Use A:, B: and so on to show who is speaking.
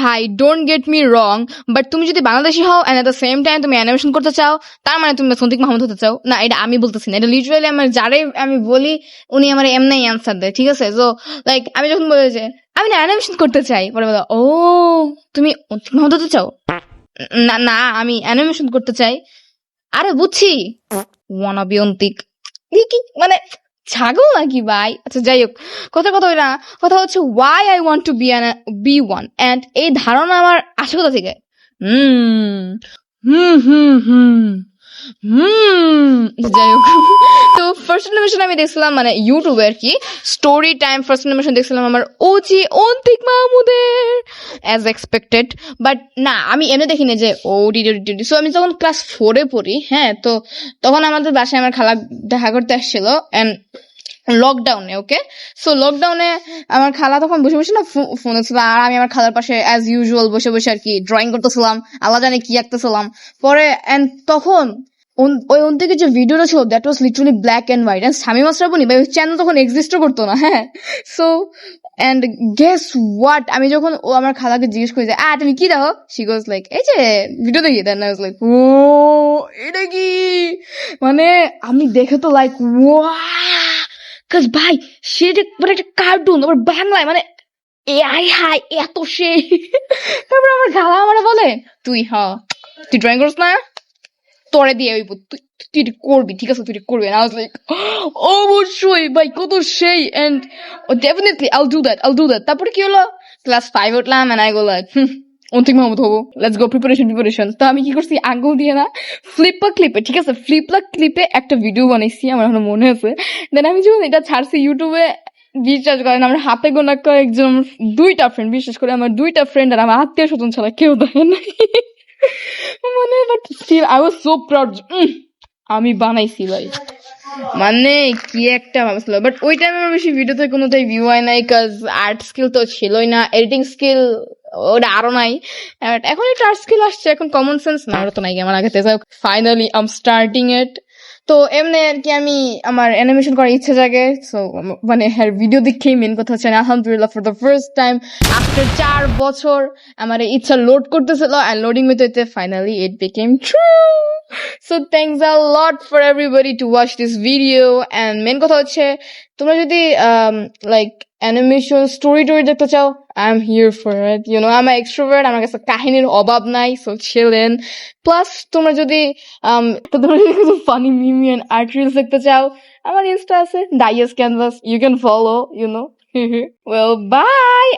A: ভাই don't get me wrong, but তুমি যদি বাংলাদেশি হও and at the same time তুমি অ্যানিমেশন করতে চাও, তার মানে তুমি সন্দিক মাহমুদ হতে চাও না। এটা আমি বলতেছি না, এটা লিটারালি আমার যারাই আমি বলি উনি আমার এমনি অ্যান্সার দেয়, ঠিক আছে? সো লাইক আমি যখন বলে যে আমি না অ্যানিমেশন করতে চাই, পরে বলো ও তুমি সন্দিক মাহমুদ হতে চাও, না না আমি অ্যানিমেশন করতে চাই। আরে বুঝছি, ওয়ানা বিয়ন্তিক কি মানে ছাগল নাকি ভাই? আচ্ছা যাই হোক, কথা কথা না, কথা হচ্ছে why I want to be one, and এই ধারণা আমার আসে কোথা থেকে? হুম হুম হুম হুম হুম যাই হোক, তো ফার্স্ট অ্যানিমেশন আমি দেখছিলাম মানে ইউটিউবে আর কি, স্টোরি টাইম ফার্স্ট অ্যানিমেশন দেখছিলাম আমার ওজি অন্তিক মাহমুদের, অ্যাজ এক্সপেক্টেড। বাট না, আমি এমনি দেখিনি যে ও ডিডি। সো আমি যখন ক্লাস 4-এ পড়ি, হ্যাঁ, তো তখন আমাদের বাসায় আমার খালা দেখা করতে আসছিল, এন্ড লকডাউনে, ওকে, সো লকডাউনে আমার খালা তখন বসে বসে না ফোনে ছিল, আর আমি আমার খালার পাশে অ্যাজ ইউজুয়াল বসে বসে আর কি ড্রয়িং করতেছিলাম, আল্লাহ জানে কি আঁকতেছিলাম। পরে এন্ড তখন ওই অন্তিকের যে ভিডিওটা ছিল that was literally black and white, and Shamima Srabani ভাই ওই চ্যানেল তখন এক্সিস্টও করতো না, হ্যাঁ। সো এন্ড গেস হোয়াট, আমি যখন ও আমার খালাকে জিজ্ঞেস করি যে তুমি কি দেখো, শি গোজ লাইক এই যে ভিডিও দেখি, দেন আই ওয়াজ লাইক ও এটা কি, মানে আমি দেখে তো লাইক ওয়া, কাজ ভাই সেটা মানে একটা কার্টুন, আবার বাংলায়, মানে আই হাই এত সেই। তারপর আমার খালা আমার বলে তুই তুই ড্রয়িং করিস না, তোরে দিয়ে ওই তুই তুই এটা করবি, ঠিক আছে তুই এটা করবি। আই ওয়াজ লাইক অবশ্যই ভাই কত সেই, and definitely I'll do that. তারপরে কি হলো, ক্লাস 5 উঠলাম and I go like Antik Mahmud হবো, লেটস গো প্রিপারেশন। তো আমি কি করছি, আঙ্গুল দিয়ে না ফ্লিপা ক্লিপে, ঠিক আছে, ফ্লিপলা ক্লিপে একটা ভিডিও বানাইছি, আমার এখনো মনে আছে। দেন আমি যখন এটা ছাড়ছি ইউটিউবে, বিশ্বাস করেন আমার হাতে গোনা কয়েকজন, আমার 2টা ফ্রেন্ড, বিশেষ করে আমার 2টা ফ্রেন্ড আর আমার আত্মীয় স্বজন ছাড়া কেউ দেখে নাই, মানে but still I was so proud, আমি বানাইছি ভাই, মানে কি একটা ভাবছিল। বাট ওই টাইমে আমার বেশি ভিডিওতে কোনোটাই ভিউ হয় নাই, কাজ আর্ট স্কিল তো ছিলই না, এডিটিং স্কিল ওটা আরো নাই। এখন একটু আর্ট স্কিল আসছে, এখন কমন সেন্স না ওটা তো নাই আমার আগে। ফাইনালি আই এম স্টার্টিং ইট। তো এমনি আর কি আমি আমার অ্যানিমেশন করার ইচ্ছে জাগে, সো মানে হ্যাঁ ভিডিও দেখেই মেন কথা হচ্ছে আলহামদুলিল্লাহ for the first time after 4 বছর আমার ইচ্ছা লোড করতেছিল, অ্যান্ড লোডিং হইতে finally it became true. So thanks a lot for everybody to watch this video. And main কথা হচ্ছে তোমরা যদি লাইক অ্যানিমেশন স্টোরি দেখতে চাও, I am here for it, you know, আমার এক্সট্রোভার্ট, আমার কাছে কাহিনীর অভাব নাই, সো চিল ইন। প্লাস তোমরা যদি funny meme and art reels দেখতে চাও, আমার ইনস্টা আছে ডাইয়াস canvas, you can follow, you know. Well by.